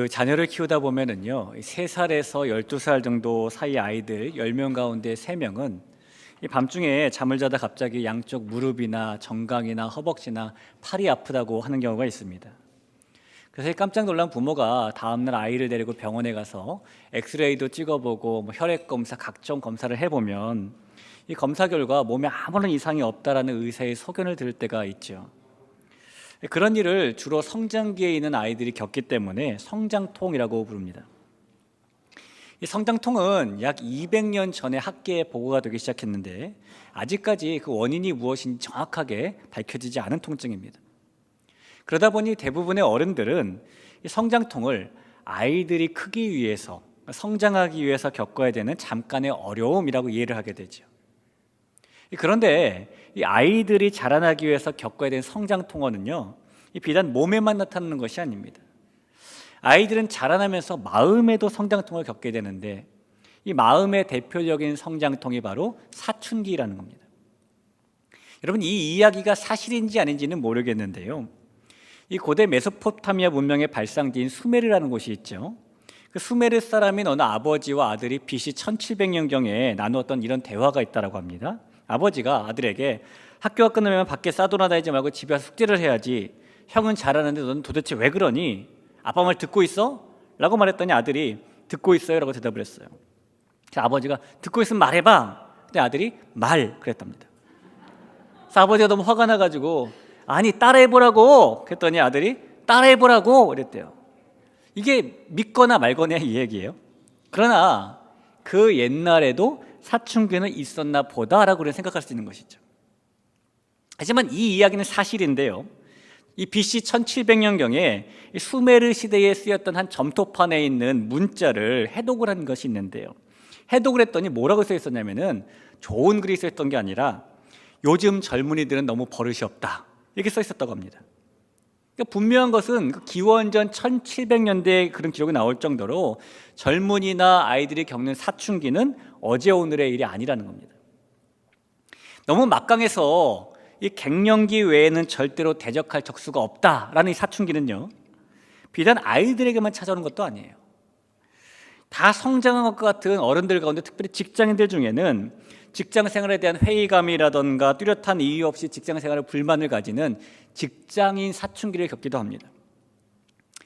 자녀를 키우다 보면은요, 3살에서 12살 정도 사이 아이들 10명 가운데 3명은 이 밤중에 잠을 자다 갑자기 양쪽 무릎이나 정강이나 허벅지나 팔이 아프다고 하는 경우가 있습니다. 그래서 깜짝 놀란 부모가 다음날 아이를 데리고 병원에 가서 엑스레이도 찍어보고 혈액 검사, 각종 검사를 해보면 이 검사 결과 몸에 아무런 이상이 없다라는 의사의 소견을 들을 때가 있죠. 그런 일을 주로 성장기에 있는 아이들이 겪기 때문에 성장통이라고 부릅니다. 이 성장통은 약 200년 전에 학계에 보고가 되기 시작했는데 아직까지 그 원인이 무엇인지 정확하게 밝혀지지 않은 통증입니다. 그러다 보니 대부분의 어른들은 이 성장통을 아이들이 크기 위해서, 성장하기 위해서 겪어야 되는 잠깐의 어려움이라고 이해를 하게 되죠. 그런데 이 아이들이 자라나기 위해서 겪어야 되는 성장통어는요, 비단 몸에만 나타나는 것이 아닙니다. 아이들은 자라나면서 마음에도 성장통을 겪게 되는데 이 마음의 대표적인 성장통이 바로 사춘기라는 겁니다. 여러분, 이 이야기가 사실인지 아닌지는 모르겠는데요, 이 고대 메소포타미아 문명의 발상지인 수메르라는 곳이 있죠. 그 수메르 사람인 어느 아버지와 아들이 BC 1700년경에 나누었던 이런 대화가 있다고 합니다. 아버지가 아들에게 학교가 끝나면 밖에 싸돌아다니지 말고 집에 와서 숙제를 해야지, 형은 잘하는데 너는 도대체 왜 그러니? 아빠 말 듣고 있어? 라고 말했더니 아들이 듣고 있어요 라고 대답을 했어요. 그래서 아버지가 듣고 있으면 말해봐. 근데 아들이 말 그랬답니다. 그래서 아버지가 너무 화가 나가지고 아니 따라해보라고 그랬더니 아들이 따라해보라고 그랬대요. 이게 믿거나 말거나 이 얘기예요. 그러나 그 옛날에도 사춘기는 있었나 보다라고 생각할 수 있는 것이죠. 하지만 이 이야기는 사실인데요, 이 BC 1700년경에 수메르 시대에 쓰였던 한 점토판에 있는 문자를 해독을 한 것이 있는데요, 해독을 했더니 뭐라고 써 있었냐면은 좋은 글이 써 있던 게 아니라 요즘 젊은이들은 너무 버릇이 없다 이렇게 써 있었다고 합니다. 그러니까 분명한 것은 그 기원전 1700년대에 그런 기록이 나올 정도로 젊은이나 아이들이 겪는 사춘기는 어제 오늘의 일이 아니라는 겁니다. 너무 막강해서 이 갱년기 외에는 절대로 대적할 적수가 없다라는 이 사춘기는요, 비단 아이들에게만 찾아오는 것도 아니에요. 다 성장한 것 같은 어른들 가운데, 특별히 직장인들 중에는 직장 생활에 대한 회의감이라던가 뚜렷한 이유 없이 직장 생활에 불만을 가지는 직장인 사춘기를 겪기도 합니다.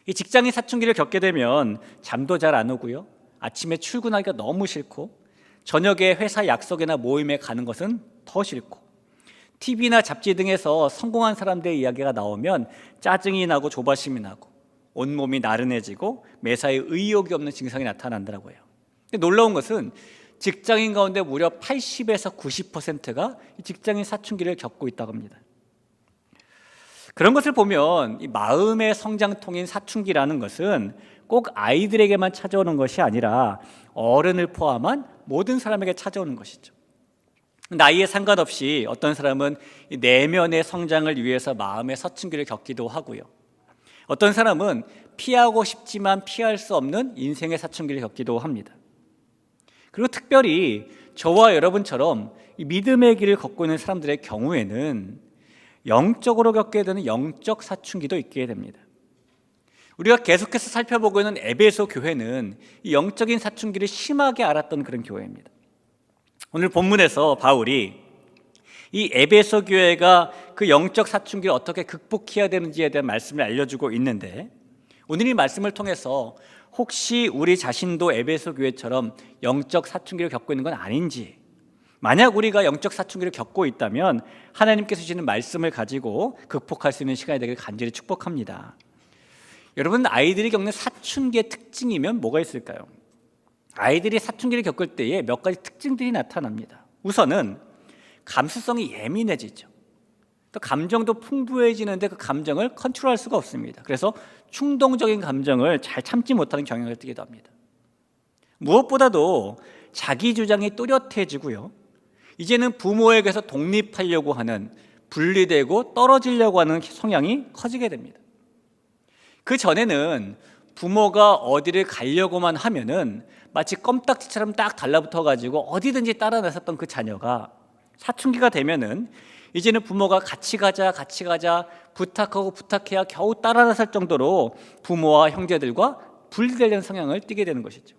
이 직장인 사춘기를 겪게 되면 잠도 잘 안 오고요, 아침에 출근하기가 너무 싫고, 저녁에 회사 약속이나 모임에 가는 것은 더 싫고, TV나 잡지 등에서 성공한 사람들의 이야기가 나오면 짜증이 나고 조바심이 나고 온몸이 나른해지고 매사에 의욕이 없는 증상이 나타난다고요. 근데 놀라운 것은 직장인 가운데 무려 80에서 90%가 직장인 사춘기를 겪고 있다고 합니다. 그런 것을 보면 이 마음의 성장통인 사춘기라는 것은 꼭 아이들에게만 찾아오는 것이 아니라 어른을 포함한 모든 사람에게 찾아오는 것이죠. 나이에 상관없이 어떤 사람은 내면의 성장을 위해서 마음의 사춘기를 겪기도 하고요, 어떤 사람은 피하고 싶지만 피할 수 없는 인생의 사춘기를 겪기도 합니다. 그리고 특별히 저와 여러분처럼 이 믿음의 길을 걷고 있는 사람들의 경우에는 영적으로 겪게 되는 영적 사춘기도 있게 됩니다. 우리가 계속해서 살펴보고 있는 에베소 교회는 이 영적인 사춘기를 심하게 앓았던 그런 교회입니다. 오늘 본문에서 바울이 이 에베소 교회가 그 영적 사춘기를 어떻게 극복해야 되는지에 대한 말씀을 알려주고 있는데, 오늘 이 말씀을 통해서 혹시 우리 자신도 에베소 교회처럼 영적 사춘기를 겪고 있는 건 아닌지, 만약 우리가 영적 사춘기를 겪고 있다면 하나님께서 주시는 말씀을 가지고 극복할 수 있는 시간이 되기를 간절히 축복합니다. 여러분, 아이들이 겪는 사춘기의 특징이면 뭐가 있을까요? 아이들이 사춘기를 겪을 때에 몇 가지 특징들이 나타납니다. 우선은 감수성이 예민해지죠. 또 감정도 풍부해지는데 그 감정을 컨트롤할 수가 없습니다. 그래서 충동적인 감정을 잘 참지 못하는 경향을 띠기도 합니다. 무엇보다도 자기 주장이 뚜렷해지고요, 이제는 부모에게서 독립하려고 하는, 분리되고 떨어지려고 하는 성향이 커지게 됩니다. 그 전에는 부모가 어디를 가려고만 하면은 마치 껌딱지처럼 딱 달라붙어가지고 어디든지 따라 나섰던 그 자녀가 사춘기가 되면은 이제는 부모가 같이 가자 부탁하고 부탁해야 겨우 따라 나설 정도로 부모와 형제들과 분리되려는 성향을 띠게 되는 것이죠.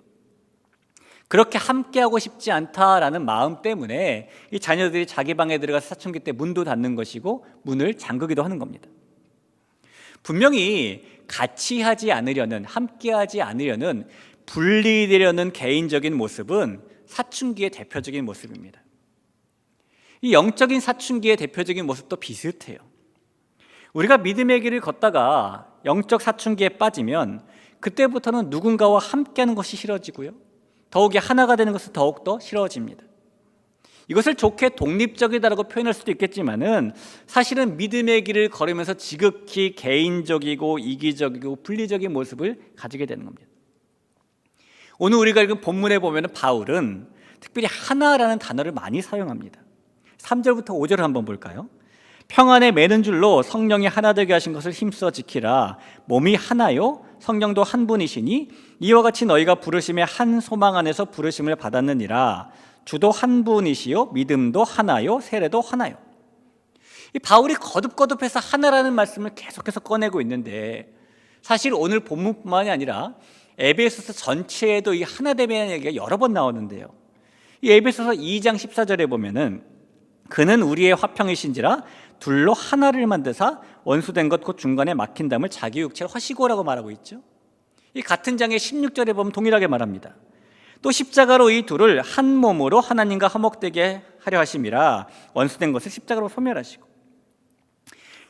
그렇게 함께하고 싶지 않다라는 마음 때문에 이 자녀들이 자기 방에 들어가서 사춘기 때 문도 닫는 것이고 문을 잠그기도 하는 겁니다. 분명히 같이 하지 않으려는, 함께하지 않으려는, 분리되려는 개인적인 모습은 사춘기의 대표적인 모습입니다. 이 영적인 사춘기의 대표적인 모습도 비슷해요. 우리가 믿음의 길을 걷다가 영적 사춘기에 빠지면 그때부터는 누군가와 함께하는 것이 싫어지고요, 더욱이 하나가 되는 것은 더욱더 싫어집니다. 이것을 좋게 독립적이다라고 표현할 수도 있겠지만은 사실은 믿음의 길을 걸으면서 지극히 개인적이고 이기적이고 분리적인 모습을 가지게 되는 겁니다. 오늘 우리가 읽은 본문에 보면 바울은 특별히 하나라는 단어를 많이 사용합니다. 3절부터 5절을 한번 볼까요? 평안에 매는 줄로 성령이 하나 되게 하신 것을 힘써 지키라. 몸이 하나요 성령도 한 분이시니 이와 같이 너희가 부르심의 한 소망 안에서 부르심을 받았느니라. 주도 한 분이시요 믿음도 하나요 세례도 하나요. 이 바울이 거듭거듭해서 하나라는 말씀을 계속해서 꺼내고 있는데, 사실 오늘 본문뿐만이 아니라 에베소서 전체에도 이 하나됨이라는 얘기가 여러 번 나오는데요, 이 에베소서 2장 14절에 보면은 그는 우리의 화평이신지라 둘로 하나를 만드사 원수된 것 곧 중간에 막힌 담을 자기 육체를 허시고라고 말하고 있죠. 이 같은 장의 16절에 보면 동일하게 말합니다. 또 십자가로 이 둘을 한 몸으로 하나님과 화목되게 하려 하심이라 원수된 것을 십자가로 소멸하시고.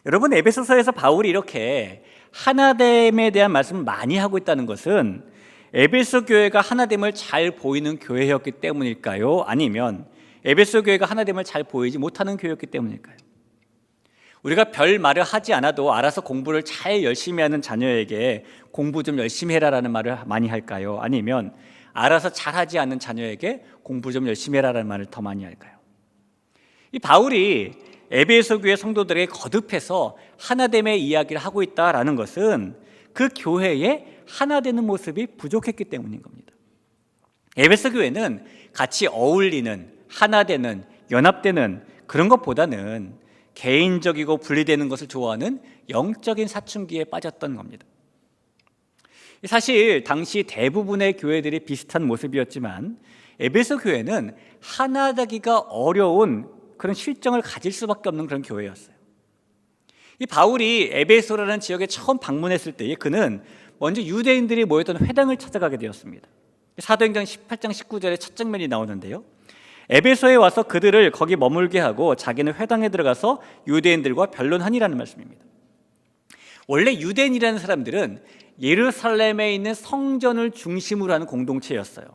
여러분, 에베소서에서 바울이 이렇게 하나됨에 대한 말씀을 많이 하고 있다는 것은 에베소 교회가 하나됨을 잘 보이는 교회였기 때문일까요? 아니면 에베소 교회가 하나됨을 잘 보이지 못하는 교회였기 때문일까요? 우리가 별 말을 하지 않아도 알아서 공부를 잘 열심히 하는 자녀에게 공부 좀 열심히 해라라는 말을 많이 할까요? 아니면 알아서 잘하지 않는 자녀에게 공부 좀 열심히 해라라는 말을 더 많이 할까요? 이 바울이 에베소 교회 성도들에게 거듭해서 하나됨의 이야기를 하고 있다라는 것은 그 교회에 하나 되는 모습이 부족했기 때문인 겁니다. 에베소 교회는 같이 어울리는, 하나 되는, 연합되는 그런 것보다는 개인적이고 분리되는 것을 좋아하는 영적인 사춘기에 빠졌던 겁니다. 사실 당시 대부분의 교회들이 비슷한 모습이었지만 에베소 교회는 하나 되기가 어려운 그런 실정을 가질 수밖에 없는 그런 교회였어요. 이 바울이 에베소라는 지역에 처음 방문했을 때에 그는 먼저 유대인들이 모였던 회당을 찾아가게 되었습니다. 사도행전 18장 19절에 첫 장면이 나오는데요, 에베소에 와서 그들을 거기 머물게 하고 자기는 회당에 들어가서 유대인들과 변론하니라는 말씀입니다. 원래 유대인이라는 사람들은 예루살렘에 있는 성전을 중심으로 하는 공동체였어요.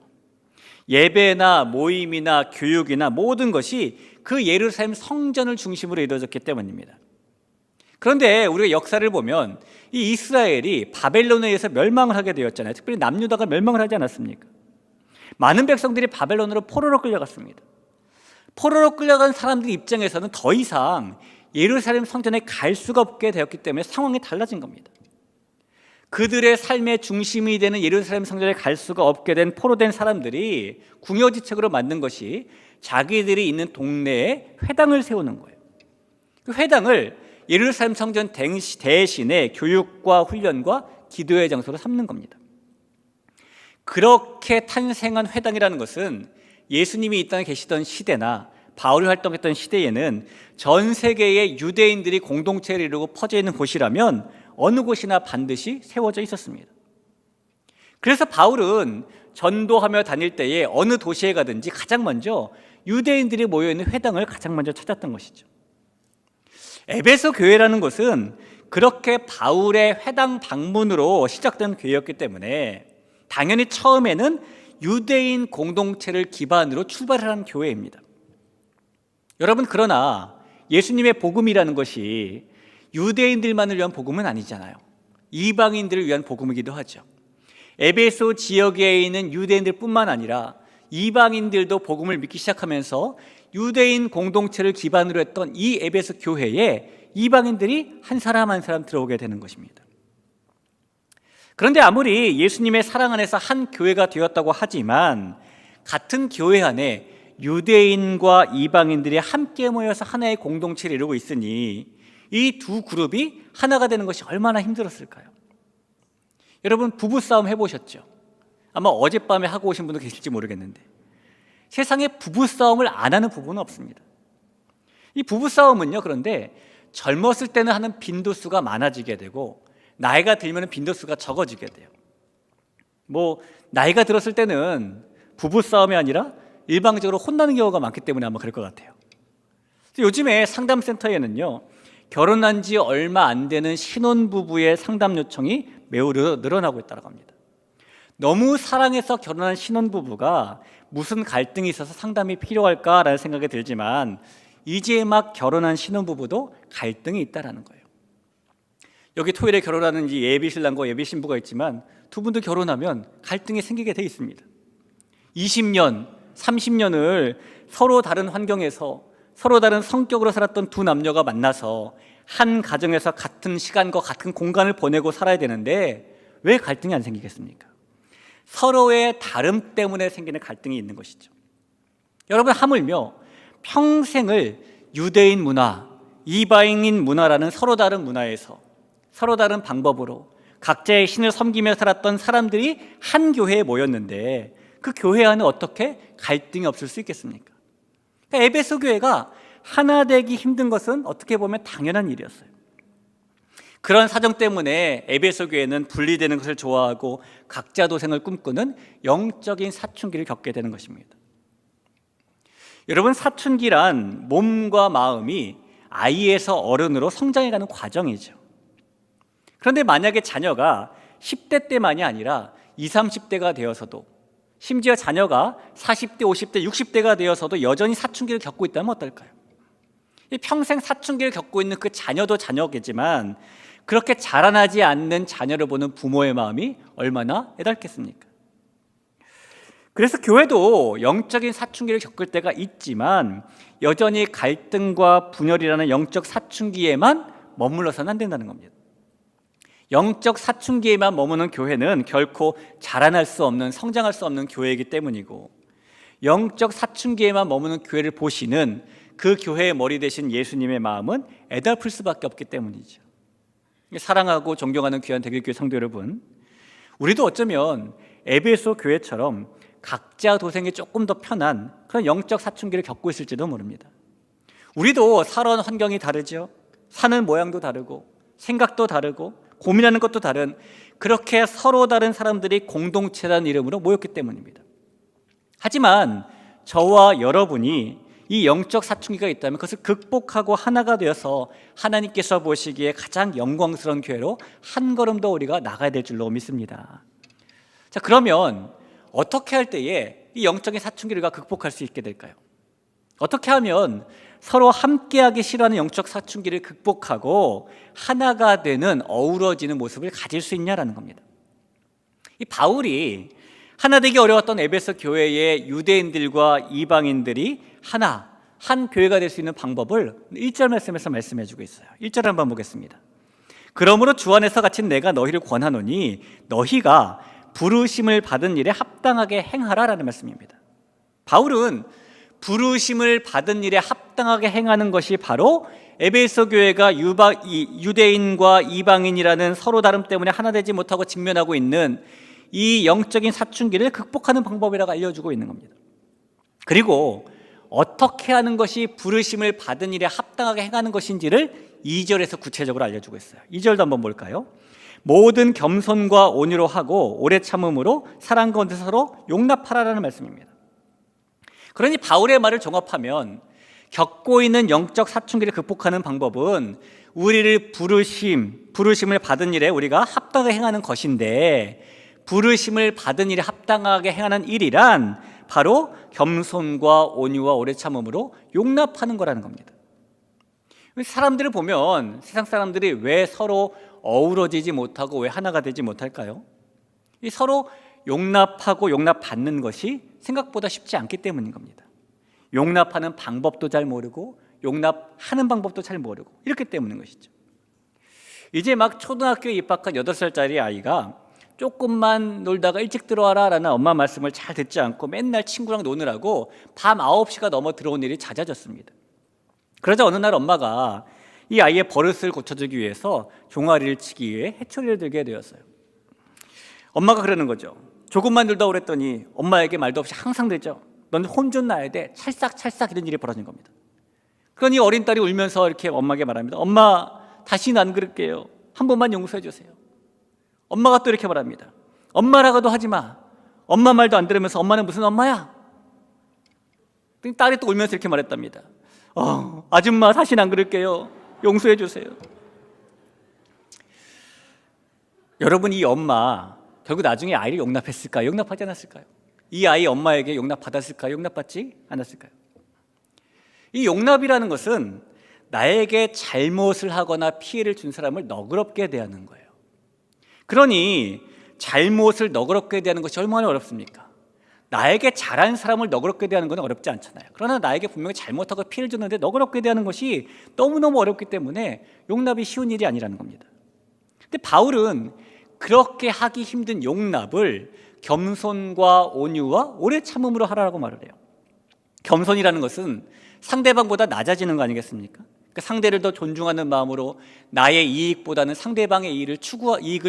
예배나 모임이나 교육이나 모든 것이 그 예루살렘 성전을 중심으로 이루어졌기 때문입니다. 그런데 우리가 역사를 보면 이 이스라엘이 바벨론에 의해서 멸망을 하게 되었잖아요. 특별히 남유다가 멸망을 하지 않았습니까? 많은 백성들이 바벨론으로 포로로 끌려갔습니다. 포로로 끌려간 사람들 입장에서는 더 이상 예루살렘 성전에 갈 수가 없게 되었기 때문에 상황이 달라진 겁니다. 그들의 삶의 중심이 되는 예루살렘 성전에 갈 수가 없게 된 포로된 사람들이 궁여지책으로 만든 것이 자기들이 있는 동네에 회당을 세우는 거예요. 그 회당을 예루살렘 성전 대신에 교육과 훈련과 기도의 장소로 삼는 겁니다. 그렇게 탄생한 회당이라는 것은 예수님이 이 땅에 계시던 시대나 바울이 활동했던 시대에는 전 세계의 유대인들이 공동체를 이루고 퍼져 있는 곳이라면 어느 곳이나 반드시 세워져 있었습니다. 그래서 바울은 전도하며 다닐 때에 어느 도시에 가든지 가장 먼저 유대인들이 모여있는 회당을 가장 먼저 찾았던 것이죠. 에베소 교회라는 것은 그렇게 바울의 회당 방문으로 시작된 교회였기 때문에 당연히 처음에는 유대인 공동체를 기반으로 출발하는 교회입니다. 여러분, 그러나 예수님의 복음이라는 것이 유대인들만을 위한 복음은 아니잖아요. 이방인들을 위한 복음이기도 하죠. 에베소 지역에 있는 유대인들뿐만 아니라 이방인들도 복음을 믿기 시작하면서 유대인 공동체를 기반으로 했던 이 에베소 교회에 이방인들이 한 사람 한 사람 들어오게 되는 것입니다. 그런데 아무리 예수님의 사랑 안에서 한 교회가 되었다고 하지만 같은 교회 안에 유대인과 이방인들이 함께 모여서 하나의 공동체를 이루고 있으니 이 두 그룹이 하나가 되는 것이 얼마나 힘들었을까요? 여러분 부부싸움 해보셨죠? 아마 어젯밤에 하고 오신 분도 계실지 모르겠는데 세상에 부부싸움을 안 하는 부부는 없습니다. 이 부부싸움은요, 그런데 젊었을 때는 하는 빈도수가 많아지게 되고 나이가 들면 빈도수가 적어지게 돼요. 나이가 들었을 때는 부부싸움이 아니라 일방적으로 혼나는 경우가 많기 때문에 아마 그럴 것 같아요. 요즘에 상담센터에는요, 결혼한 지 얼마 안 되는 신혼부부의 상담 요청이 매우 늘어나고 있다고 합니다. 너무 사랑해서 결혼한 신혼부부가 무슨 갈등이 있어서 상담이 필요할까라는 생각이 들지만 이제 막 결혼한 신혼부부도 갈등이 있다는 거예요. 여기 토요일에 결혼하는 예비신랑과 예비신부가 있지만 두 분도 결혼하면 갈등이 생기게 돼 있습니다. 20년, 30년을 서로 다른 환경에서 서로 다른 성격으로 살았던 두 남녀가 만나서 한 가정에서 같은 시간과 같은 공간을 보내고 살아야 되는데 왜 갈등이 안 생기겠습니까? 서로의 다름 때문에 생기는 갈등이 있는 것이죠. 여러분, 하물며 평생을 유대인 문화, 이방인 문화라는 서로 다른 문화에서 서로 다른 방법으로 각자의 신을 섬기며 살았던 사람들이 한 교회에 모였는데 그 교회 안에 어떻게 갈등이 없을 수 있겠습니까? 그러니까 에베소 교회가 하나 되기 힘든 것은 어떻게 보면 당연한 일이었어요. 그런 사정 때문에 에베소 교회는 분리되는 것을 좋아하고 각자 도생을 꿈꾸는 영적인 사춘기를 겪게 되는 것입니다. 여러분, 사춘기란 몸과 마음이 아이에서 어른으로 성장해가는 과정이죠. 그런데 만약에 자녀가 10대 때만이 아니라 20, 30대가 되어서도, 심지어 자녀가 40대, 50대, 60대가 되어서도 여전히 사춘기를 겪고 있다면 어떨까요? 평생 사춘기를 겪고 있는 그 자녀도 자녀겠지만 그렇게 자라나지 않는 자녀를 보는 부모의 마음이 얼마나 애달겠습니까? 그래서 교회도 영적인 사춘기를 겪을 때가 있지만 여전히 갈등과 분열이라는 영적 사춘기에만 머물러서는 안 된다는 겁니다. 영적 사춘기에만 머무는 교회는 결코 자라날 수 없는, 성장할 수 없는 교회이기 때문이고, 영적 사춘기에만 머무는 교회를 보시는 그 교회의 머리 되신 예수님의 마음은 애달플 수밖에 없기 때문이죠. 사랑하고 존경하는 귀한 대길교회 성도 여러분, 우리도 어쩌면 에베소 교회처럼 각자 도생이 조금 더 편한 그런 영적 사춘기를 겪고 있을지도 모릅니다. 우리도 살아온 환경이 다르죠. 사는 모양도 다르고 생각도 다르고 고민하는 것도 다른, 그렇게 서로 다른 사람들이 공동체라는 이름으로 모였기 때문입니다. 하지만 저와 여러분이 이 영적 사춘기가 있다면 그것을 극복하고 하나가 되어서 하나님께서 보시기에 가장 영광스러운 교회로 한 걸음 더 우리가 나가야 될 줄로 믿습니다. 자, 그러면 어떻게 할 때에 이 영적인 사춘기를 우리가 극복할 수 있게 될까요? 어떻게 하면 서로 함께하기 싫어하는 영적 사춘기를 극복하고 하나가 되는 어우러지는 모습을 가질 수 있냐라는 겁니다. 이 바울이 하나 되기 어려웠던 에베소 교회의 유대인들과 이방인들이 한 교회가 될 수 있는 방법을 1절 말씀에서 말씀해 주고 있어요. 1절 한번 보겠습니다. 그러므로 주 안에서 갇힌 내가 너희를 권하노니 너희가 부르심을 받은 일에 합당하게 행하라라는 말씀입니다. 바울은 부르심을 받은 일에 합당하게 행하는 것이 바로 에베소 교회가 유대인과 이방인이라는 서로 다름 때문에 하나 되지 못하고 직면하고 있는 이 영적인 사춘기를 극복하는 방법이라고 알려주고 있는 겁니다. 그리고 어떻게 하는 것이 부르심을 받은 일에 합당하게 행하는 것인지를 2절에서 구체적으로 알려주고 있어요. 2절도 한번 볼까요? 모든 겸손과 온유로 하고 오래 참음으로 사랑 가운데 서로 용납하라라는 말씀입니다. 그러니 바울의 말을 종합하면 겪고 있는 영적 사춘기를 극복하는 방법은 우리를 부르심을 받은 일에 우리가 합당하게 행하는 것인데, 부르심을 받은 일에 합당하게 행하는 일이란 바로 겸손과 온유와 오래 참음으로 용납하는 거라는 겁니다. 사람들을 보면 세상 사람들이 왜 서로 어우러지지 못하고 왜 하나가 되지 못할까요? 이 서로 용납하고 용납받는 것이 생각보다 쉽지 않기 때문인 겁니다. 용납하는 방법도 잘 모르고 용납하는 방법도 잘 모르고 이렇기 때문인 것이죠. 이제 막 초등학교에 입학한 8살짜리 아이가 조금만 놀다가 일찍 들어와라 라는 엄마 말씀을 잘 듣지 않고 맨날 친구랑 노느라고 밤 9시가 넘어 들어온 일이 잦아졌습니다. 그러자 어느 날 엄마가 이 아이의 버릇을 고쳐주기 위해서 종아리를 치기 위해 해초리를 들게 되었어요. 엄마가 그러는 거죠. 조금만 놀다 오랬더니 엄마에게 말도 없이 항상 되죠. 넌 혼 좀 나야 돼. 찰싹찰싹 이런 일이 벌어진 겁니다. 그러니 어린 딸이 울면서 이렇게 엄마에게 말합니다. 엄마, 다시는 안 그럴게요. 한 번만 용서해 주세요. 엄마가 또 이렇게 말합니다. 엄마라고도 하지 마. 엄마 말도 안 들으면서 엄마는 무슨 엄마야? 딸이 또 울면서 이렇게 말했답니다. 아줌마, 다시는 안 그럴게요. 용서해 주세요. 여러분, 이 엄마 결국 나중에 아이를 용납했을까요? 용납하지 않았을까요? 이 아이 엄마에게 용납받았을까요? 용납받지 않았을까요? 이 용납이라는 것은 나에게 잘못을 하거나 피해를 준 사람을 너그럽게 대하는 거예요. 그러니 잘못을 너그럽게 대하는 것이 얼마나 어렵습니까? 나에게 잘한 사람을 너그럽게 대하는 건 어렵지 않잖아요. 그러나 나에게 분명히 잘못하고 피해를 줬는데 너그럽게 대하는 것이 너무너무 어렵기 때문에 용납이 쉬운 일이 아니라는 겁니다. 근데 바울은 그렇게 하기 힘든 용납을 겸손과 온유와 오래 참음으로 하라고 말을 해요. 겸손이라는 것은 상대방보다 낮아지는 거 아니겠습니까? 그러니까 상대를 더 존중하는 마음으로 나의 이익보다는 상대방의 이익을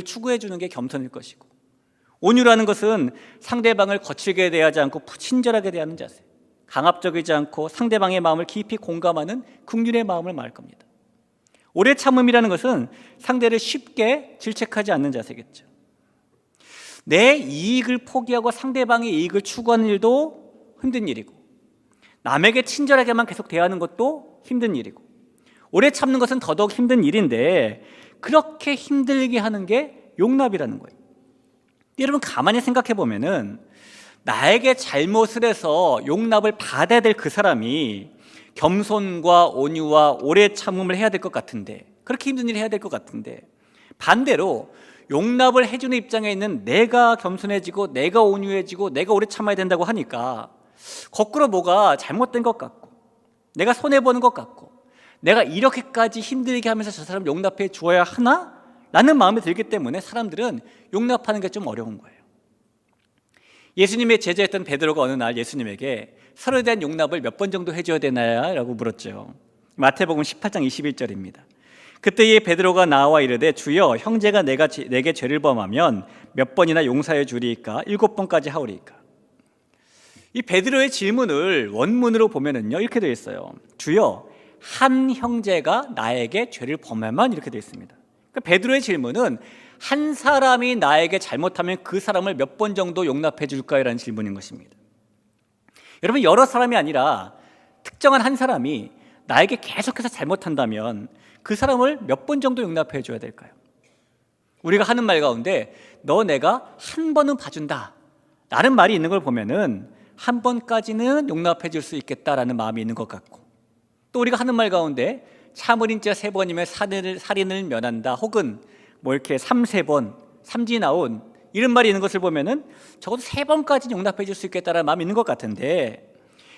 추구해 주는 게 겸손일 것이고, 온유라는 것은 상대방을 거칠게 대하지 않고 친절하게 대하는 자세, 강압적이지 않고 상대방의 마음을 깊이 공감하는 긍휼의 마음을 말할 겁니다. 오래 참음이라는 것은 상대를 쉽게 질책하지 않는 자세겠죠. 내 이익을 포기하고 상대방의 이익을 추구하는 일도 힘든 일이고, 남에게 친절하게만 계속 대하는 것도 힘든 일이고, 오래 참는 것은 더더욱 힘든 일인데 그렇게 힘들게 하는 게 용납이라는 거예요. 여러분, 가만히 생각해 보면은 나에게 잘못을 해서 용납을 받아야 될 그 사람이 겸손과 온유와 오래 참음을 해야 될 것 같은데, 그렇게 힘든 일을 해야 될 것 같은데, 반대로 용납을 해주는 입장에 있는 내가 겸손해지고 내가 온유해지고 내가 오래 참아야 된다고 하니까 거꾸로 뭐가 잘못된 것 같고 내가 손해보는 것 같고 내가 이렇게까지 힘들게 하면서 저 사람 용납해 주어야 하나? 라는 마음이 들기 때문에 사람들은 용납하는 게 좀 어려운 거예요. 예수님의 제자였던 베드로가 어느 날 예수님에게 서로에 대한 용납을 몇 번 정도 해줘야 되나요? 라고 물었죠. 마태복음 18장 21절입니다. 그때에 베드로가 나와 이르되 주여, 형제가 내게 죄를 범하면 몇 번이나 용서해 주리이까? 7번까지 하오리이까? 이 베드로의 질문을 원문으로 보면은요, 이렇게 되어 있어요. 주여, 한 형제가 나에게 죄를 범하면, 이렇게 되어 있습니다. 그러니까 베드로의 질문은 한 사람이 나에게 잘못하면 그 사람을 몇 번 정도 용납해 줄까요? 라는 질문인 것입니다. 여러분, 여러 사람이 아니라 특정한 한 사람이 나에게 계속해서 잘못한다면 그 사람을 몇 번 정도 용납해 줘야 될까요? 우리가 하는 말 가운데 너 내가 한 번은 봐준다 라는 말이 있는 걸 보면은 한 번까지는 용납해 줄 수 있겠다라는 마음이 있는 것 같고, 또 우리가 하는 말 가운데 참을인 자 3번이면 살인을 면한다, 혹은 뭐 이렇게 3번 삼지나온 이런 말이 있는 것을 보면은 적어도 3번까지는 용납해 줄 수 있겠다라는 마음이 있는 것 같은데,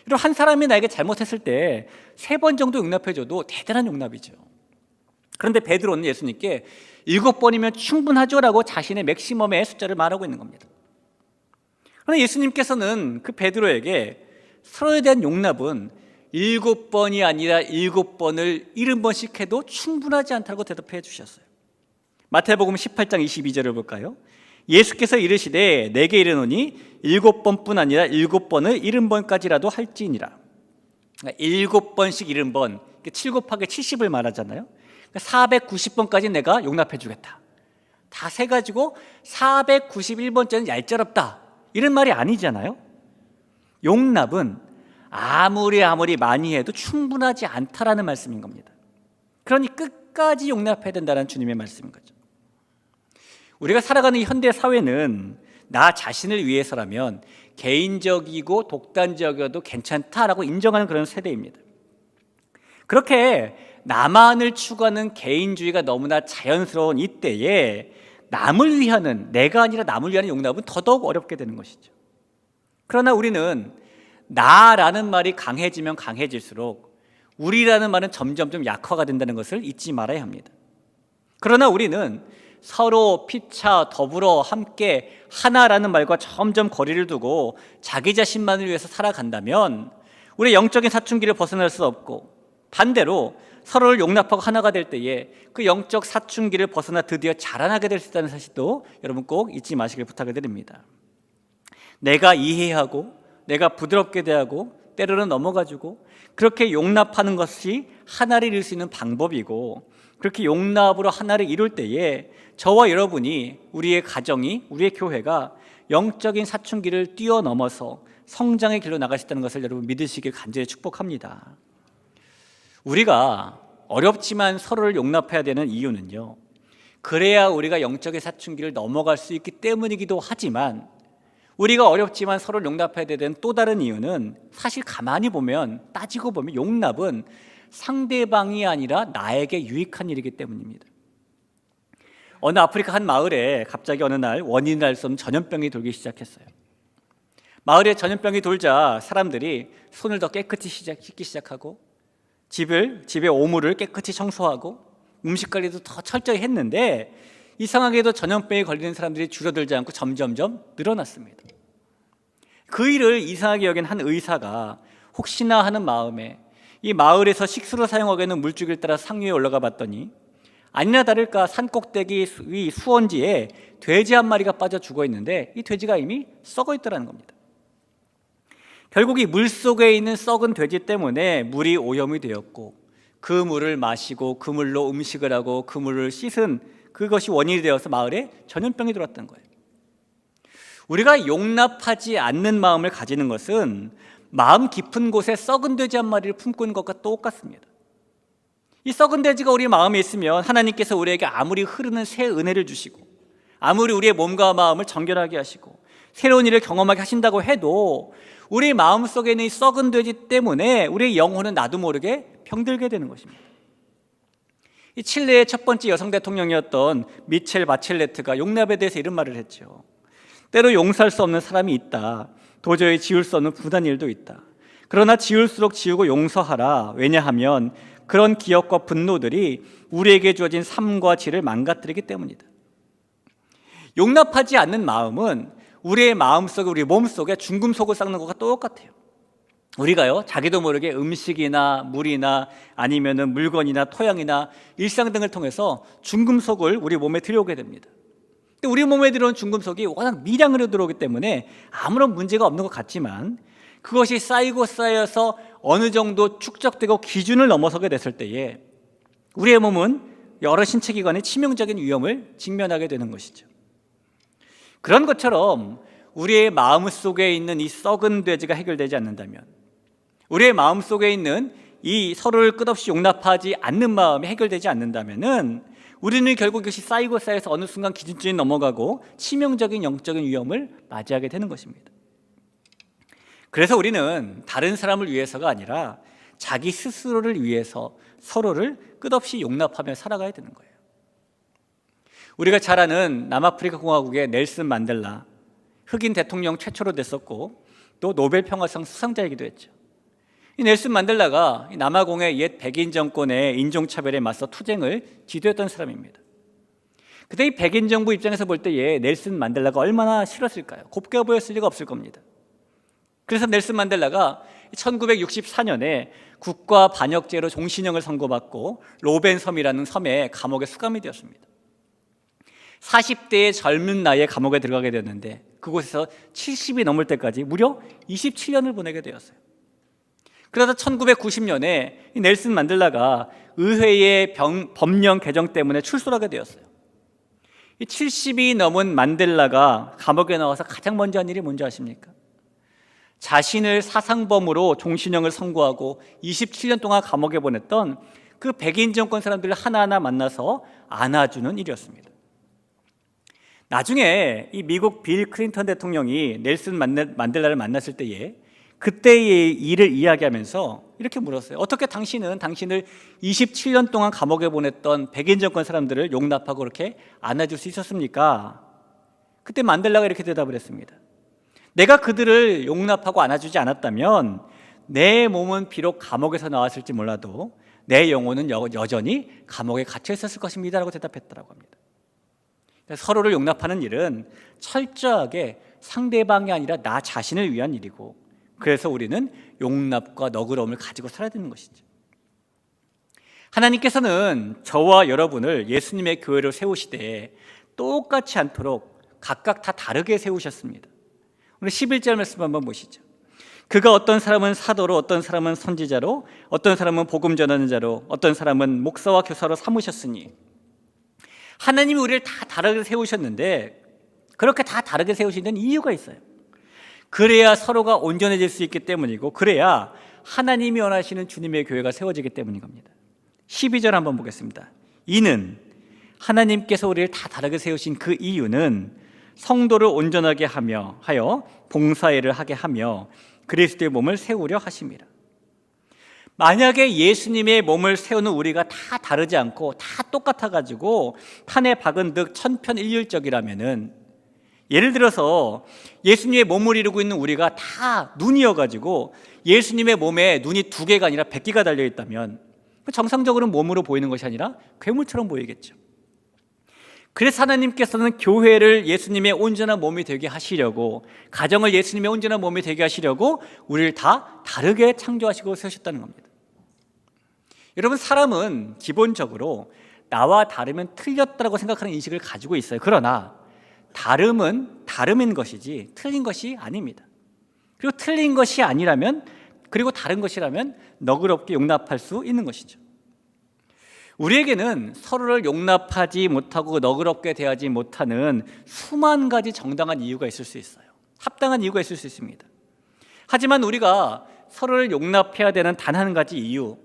이런 한 사람이 나에게 잘못했을 때 3번 정도 용납해 줘도 대단한 용납이죠. 그런데 베드로는 예수님께 7번이면 충분하죠 라고 자신의 맥시멈의 숫자를 말하고 있는 겁니다. 그런데 예수님께서는 그 베드로에게 서로에 대한 용납은 7번이 아니라 7번을 70번씩 해도 충분하지 않다고 대답해 주셨어요. 마태복음 18장 22절을 볼까요? 예수께서 이르시되 내게 이르노니 7번뿐 아니라 7번을 70번까지라도 할지니라. 7번씩 70번, 7 곱하기 70을 말하잖아요. 490번까지 내가 용납해 주겠다. 다 세가지고 491번째는 얄짤없다, 이런 말이 아니잖아요. 용납은 아무리 많이 해도 충분하지 않다라는 말씀인 겁니다. 그러니 끝까지 용납해야 된다는 주님의 말씀인 거죠. 우리가 살아가는 이 현대 사회는 나 자신을 위해서라면 개인적이고 독단적이어도 괜찮다라고 인정하는 그런 세대입니다. 그렇게 나만을 추구하는 개인주의가 너무나 자연스러운 이때에 남을 위하는, 내가 아니라 남을 위하는 용납은 더더욱 어렵게 되는 것이죠. 그러나 우리는 나라는 말이 강해지면 강해질수록 우리라는 말은 점점 약화가 된다는 것을 잊지 말아야 합니다. 그러나 우리는 서로 피차 더불어 함께 하나라는 말과 점점 거리를 두고 자기 자신만을 위해서 살아간다면 우리의 영적인 사춘기를 벗어날 수 없고, 반대로 서로를 용납하고 하나가 될 때에 그 영적 사춘기를 벗어나 드디어 자라나게 될 수 있다는 사실도 여러분 꼭 잊지 마시길 부탁을 드립니다. 내가 이해하고 내가 부드럽게 대하고 때로는 넘어가주고 그렇게 용납하는 것이 하나를 이룰 수 있는 방법이고, 그렇게 용납으로 하나를 이룰 때에 저와 여러분이, 우리의 가정이, 우리의 교회가 영적인 사춘기를 뛰어넘어서 성장의 길로 나갈 수 있다는 것을 여러분 믿으시길 간절히 축복합니다. 우리가 어렵지만 서로를 용납해야 되는 이유는요, 그래야 우리가 영적인 사춘기를 넘어갈 수 있기 때문이기도 하지만, 우리가 어렵지만 서로를 용납해야 되는 또 다른 이유는 사실 가만히 보면, 따지고 보면 용납은 상대방이 아니라 나에게 유익한 일이기 때문입니다. 어느 아프리카 한 마을에 갑자기 어느 날 원인을 알 수 없는 전염병이 돌기 시작했어요. 마을에 전염병이 돌자 사람들이 손을 더 깨끗이 씻기 시작하고 집의 오물을 깨끗이 청소하고 음식 관리도 더 철저히 했는데, 이상하게도 전염병에 걸리는 사람들이 줄어들지 않고 점점점 늘어났습니다. 그 일을 이상하게 여긴 한 의사가 혹시나 하는 마음에 이 마을에서 식수로 사용하게 되는 물줄기를 따라 상류에 올라가 봤더니 아니나 다를까 산 꼭대기 위 수원지에 돼지 한 마리가 빠져 죽어 있는데, 이 돼지가 이미 썩어 있더라는 겁니다. 결국 이 물 속에 있는 썩은 돼지 때문에 물이 오염이 되었고, 그 물을 마시고 그 물로 음식을 하고 그 물을 씻은 그것이 원인이 되어서 마을에 전염병이 들어왔던 거예요. 우리가 용납하지 않는 마음을 가지는 것은 마음 깊은 곳에 썩은 돼지 한 마리를 품고 있는 것과 똑같습니다. 이 썩은 돼지가 우리 마음에 있으면 하나님께서 우리에게 아무리 흐르는 새 은혜를 주시고 아무리 우리의 몸과 마음을 정결하게 하시고 새로운 일을 경험하게 하신다고 해도 우리 마음속에 있는 이 썩은 돼지 때문에 우리의 영혼은 나도 모르게 병들게 되는 것입니다. 이 칠레의 첫 번째 여성 대통령이었던 미첼 바첼레트가 용납에 대해서 이런 말을 했죠. 때로 용서할 수 없는 사람이 있다. 도저히 지울 수 없는 부단 일도 있다. 그러나 지울수록 지우고 용서하라. 왜냐하면 그런 기억과 분노들이 우리에게 주어진 삶과 질을 망가뜨리기 때문이다. 용납하지 않는 마음은 우리의 마음속에, 우리 몸속에 중금속을 섞는 것과 똑같아요. 우리가요, 자기도 모르게 음식이나 물이나 아니면은 물건이나 토양이나 일상 등을 통해서 중금속을 우리 몸에 들여오게 됩니다. 근데 우리 몸에 들어온 중금속이 워낙 미량으로 들어오기 때문에 아무런 문제가 없는 것 같지만, 그것이 쌓이고 쌓여서 어느 정도 축적되고 기준을 넘어서게 됐을 때에 우리의 몸은 여러 신체 기관에 치명적인 위험을 직면하게 되는 것이죠. 그런 것처럼 우리의 마음속에 있는 이 썩은 돼지가 해결되지 않는다면, 우리의 마음속에 있는 이 서로를 끝없이 용납하지 않는 마음이 해결되지 않는다면은 우리는 결국 이것이 쌓이고 쌓여서 어느 순간 기준점이 넘어가고 치명적인 영적인 위험을 맞이하게 되는 것입니다. 그래서 우리는 다른 사람을 위해서가 아니라 자기 스스로를 위해서 서로를 끝없이 용납하며 살아가야 되는 거예요. 우리가 잘 아는 남아프리카 공화국의 넬슨 만델라, 흑인 대통령 최초로 됐었고 또 노벨 평화상 수상자이기도 했죠. 이 넬슨 만델라가 남아공의 옛 백인 정권의 인종차별에 맞서 투쟁을 지도했던 사람입니다. 그때 이 백인 정부 입장에서 볼 때에 넬슨 만델라가 얼마나 싫었을까요? 곱게 보였을 리가 없을 겁니다. 그래서 넬슨 만델라가 1964년에 국가 반역죄로 종신형을 선고받고 로벤 섬이라는 섬에 감옥에 수감이 되었습니다. 40대의 젊은 나이에 감옥에 들어가게 되었는데 그곳에서 70이 넘을 때까지 무려 27년을 보내게 되었어요. 그러다 1990년에 이 넬슨 만델라가 의회의 법령 개정 때문에 출소하게 되었어요. 이 70이 넘은 만델라가 감옥에 나와서 가장 먼저 한 일이 뭔지 아십니까? 자신을 사상범으로 종신형을 선고하고 27년 동안 감옥에 보냈던 그 백인 정권 사람들을 하나하나 만나서 안아주는 일이었습니다. 나중에 이 미국 빌 클린턴 대통령이 넬슨 만델라를 만났을 때에 그때의 일을 이야기하면서 이렇게 물었어요. 어떻게 당신은 당신을 27년 동안 감옥에 보냈던 백인 정권 사람들을 용납하고 그렇게 안아줄 수 있었습니까? 그때 만델라가 이렇게 대답을 했습니다. 내가 그들을 용납하고 안아주지 않았다면 내 몸은 비록 감옥에서 나왔을지 몰라도 내 영혼은 여전히 감옥에 갇혀 있었을 것입니다 라고 대답했다고 합니다. 서로를 용납하는 일은 철저하게 상대방이 아니라 나 자신을 위한 일이고, 그래서 우리는 용납과 너그러움을 가지고 살아야 되는 것이죠. 하나님께서는 저와 여러분을 예수님의 교회로 세우시되 똑같이 않도록 각각 다 다르게 세우셨습니다. 오늘 11절 말씀 한번 보시죠. 그가 어떤 사람은 사도로, 어떤 사람은 선지자로, 어떤 사람은 복음 전하는 자로, 어떤 사람은 목사와 교사로 삼으셨으니. 하나님이 우리를 다 다르게 세우셨는데 그렇게 다 다르게 세우신 데는 이유가 있어요. 그래야 서로가 온전해질 수 있기 때문이고, 그래야 하나님이 원하시는 주님의 교회가 세워지기 때문인 겁니다. 12절 한번 보겠습니다. 이는 하나님께서 우리를 다 다르게 세우신 그 이유는 성도를 온전하게 하여 봉사일을 하게 하며 그리스도의 몸을 세우려 하심이라. 만약에 예수님의 몸을 세우는 우리가 다 다르지 않고 다 똑같아가지고 판에 박은 듯 천편일률적이라면은, 예를 들어서 예수님의 몸을 이루고 있는 우리가 다 눈이어가지고 예수님의 몸에 눈이 2개가 아니라 100개가 달려있다면 정상적으로는 몸으로 보이는 것이 아니라 괴물처럼 보이겠죠. 그래서 하나님께서는 교회를 예수님의 온전한 몸이 되게 하시려고, 가정을 예수님의 온전한 몸이 되게 하시려고 우리를 다 다르게 창조하시고 세우셨다는 겁니다. 여러분, 사람은 기본적으로 나와 다르면 틀렸다고 생각하는 인식을 가지고 있어요. 그러나 다름은 다름인 것이지 틀린 것이 아닙니다. 그리고 틀린 것이 아니라면, 그리고 다른 것이라면 너그럽게 용납할 수 있는 것이죠. 우리에게는 서로를 용납하지 못하고 너그럽게 대하지 못하는 수만 가지 정당한 이유가 있을 수 있어요. 합당한 이유가 있을 수 있습니다. 하지만 우리가 서로를 용납해야 되는 단 한 가지 이유,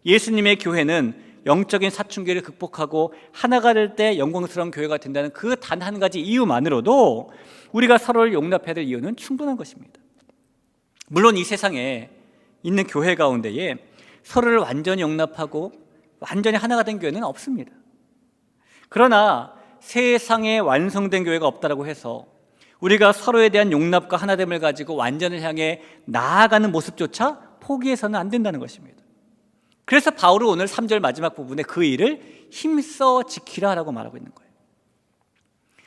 예수님의 교회는 영적인 사춘기를 극복하고 하나가 될 때 영광스러운 교회가 된다는 그 단 한 가지 이유만으로도 우리가 서로를 용납해야 될 이유는 충분한 것입니다. 물론 이 세상에 있는 교회 가운데에 서로를 완전히 용납하고 완전히 하나가 된 교회는 없습니다. 그러나 세상에 완성된 교회가 없다고 해서 우리가 서로에 대한 용납과 하나됨을 가지고 완전을 향해 나아가는 모습조차 포기해서는 안 된다는 것입니다. 그래서 바울은 오늘 3절 마지막 부분에 그 일을 힘써 지키라라고 말하고 있는 거예요.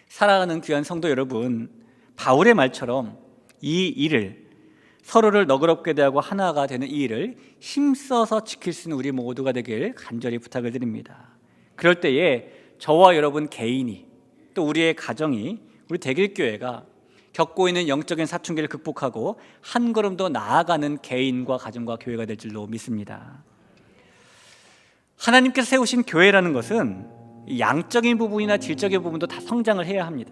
사랑하는 귀한 성도 여러분, 바울의 말처럼 이 일을, 서로를 너그럽게 대하고 하나가 되는 이 일을 힘써서 지킬 수 있는 우리 모두가 되길 간절히 부탁을 드립니다. 그럴 때에 저와 여러분 개인이, 또 우리의 가정이, 우리 대길교회가 겪고 있는 영적인 사춘기를 극복하고 한 걸음 더 나아가는 개인과 가정과 교회가 될 줄로 믿습니다. 하나님께서 세우신 교회라는 것은 양적인 부분이나 질적인 부분도 다 성장을 해야 합니다.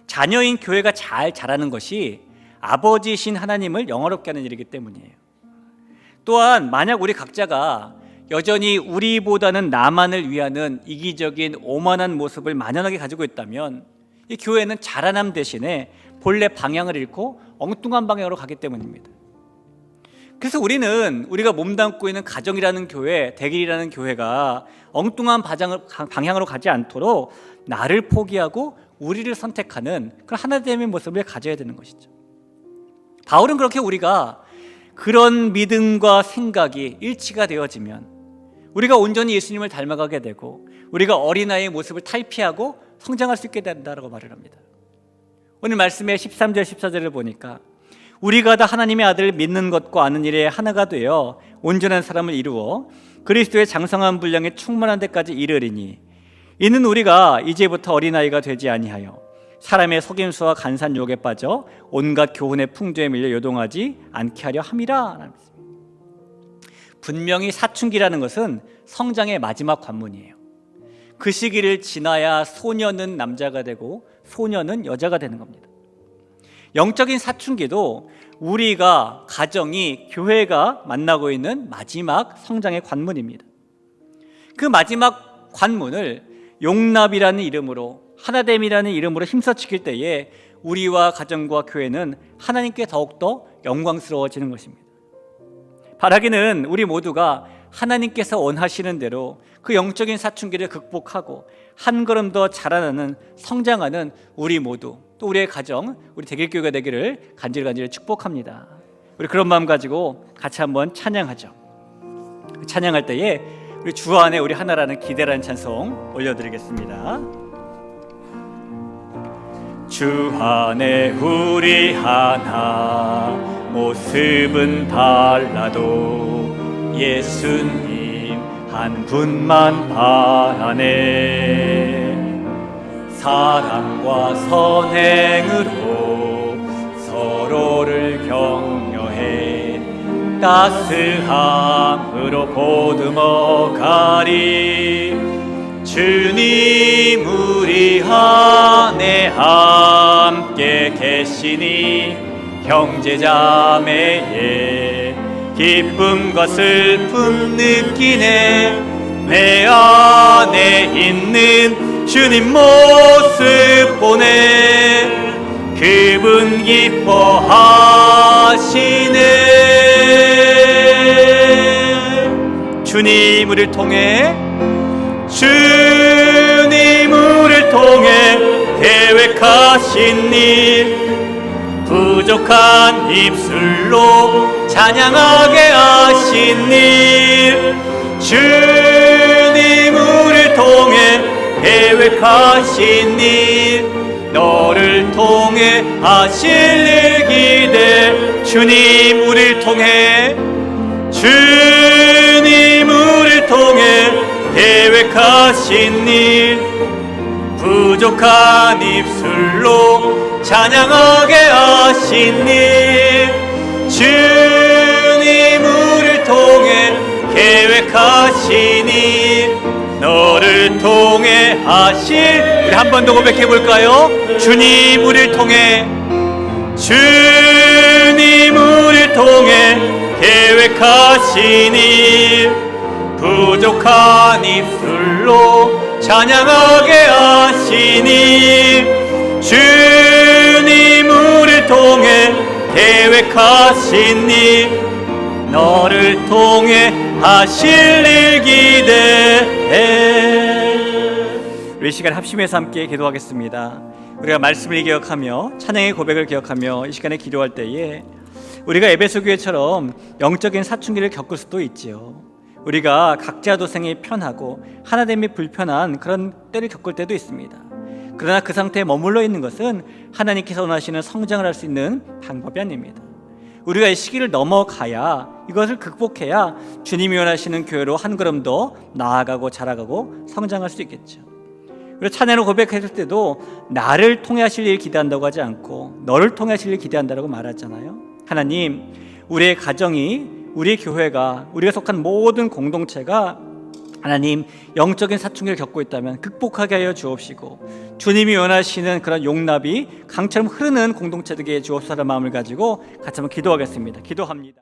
자녀인 교회가 잘 자라는 것이 아버지이신 하나님을 영화롭게 하는 일이기 때문이에요. 또한 만약 우리 각자가 여전히 우리보다는 나만을 위하는 이기적인 오만한 모습을 만연하게 가지고 있다면 이 교회는 자라남 대신에 본래 방향을 잃고 엉뚱한 방향으로 가기 때문입니다. 그래서 우리가 몸담고 있는 가정이라는 교회, 대길이라는 교회가 엉뚱한 방향으로 가지 않도록 나를 포기하고 우리를 선택하는 그런 하나됨의 모습을 가져야 되는 것이죠. 바울은 그렇게 우리가 그런 믿음과 생각이 일치가 되어지면 우리가 온전히 예수님을 닮아가게 되고 우리가 어린아이의 모습을 탈피하고 성장할 수 있게 된다고 말을 합니다. 오늘 말씀의 13절 14절을 보니까 우리가 다 하나님의 아들을 믿는 것과 아는 일에 하나가 되어 온전한 사람을 이루어 그리스도의 장성한 분량에 충만한 데까지 이르리니 이는 우리가 이제부터 어린아이가 되지 아니하여 사람의 속임수와 간산 유혹에 빠져 온갖 교훈의 풍조에 밀려 요동하지 않게 하려 함이라. 분명히 사춘기라는 것은 성장의 마지막 관문이에요. 그 시기를 지나야 소년은 남자가 되고 소년은 여자가 되는 겁니다. 영적인 사춘기도 우리가, 가정이, 교회가 만나고 있는 마지막 성장의 관문입니다. 그 마지막 관문을 용납이라는 이름으로, 하나됨이라는 이름으로 힘써 지킬 때에 우리와 가정과 교회는 하나님께 더욱더 영광스러워지는 것입니다. 바라기는 우리 모두가 하나님께서 원하시는 대로 그 영적인 사춘기를 극복하고 한 걸음 더 자라나는, 성장하는 우리 모두, 또 우리의 가정, 우리 대길교회가 되기를 간절히 축복합니다. 우리 그런 마음 가지고 같이 한번 찬양하죠. 찬양할 때에 우리 주 안에 우리 하나라는 기대라는 찬송 올려드리겠습니다. 주 안에 우리 하나, 모습은 달라도 예수님 한 분만 바라네. 사랑과 선행으로 서로를 격려해 따스함으로 보듬어 가리. 주님 우리 안에 함께 계시니 형제자매의 기쁨과 슬픔 느끼네. 내 안에 있는 주님 모습 보네. 그분 기뻐하시네. 주님 우리를 통해 계획하신 일 부족한 입술로 찬양하게 하신 일. 주님 우리를 통해 계획하신 일 너를 통해 하실 일 기대. 주님 우리를 통해 계획하신 일 부족한 입술로 찬양하게 하신 일. 주님 우리를 통해 계획하신 일 너를 통해 하실. 우리 한 번 더 고백해 볼까요? 주님 우리를 통해 계획하신 일 부족한 입술로 찬양하게 하시니. 주님 우리를 통해 계획하신 일 너를 통해 하실 일 기대해. 우리 시간 합심해서 함께 기도하겠습니다. 우리가 말씀을 기억하며 찬양의 고백을 기억하며 이 시간에 기도할 때에 우리가 에베소 교회처럼 영적인 사춘기를 겪을 수도 있지요. 우리가 각자 도생이 편하고 하나됨이 불편한 그런 때를 겪을 때도 있습니다. 그러나 그 상태에 머물러 있는 것은 하나님께서 원하시는 성장을 할 수 있는 방법이 아닙니다. 우리가 이 시기를 넘어가야, 이것을 극복해야 주님이 원하시는 교회로 한 걸음 더 나아가고 자라가고 성장할 수 있겠죠. 그리고 찬양을 고백했을 때도 나를 통해 하실 일 기대한다고 하지 않고 너를 통해 하실 일 기대한다고 말하잖아요. 하나님, 우리의 가정이, 우리 교회가, 우리가 속한 모든 공동체가 하나님 영적인 사춘기를 겪고 있다면 극복하게 하여 주옵시고 주님이 원하시는 그런 용납이 강처럼 흐르는 공동체 되게 주옵소서라는 마음을 가지고 같이 한번 기도하겠습니다. 기도합니다.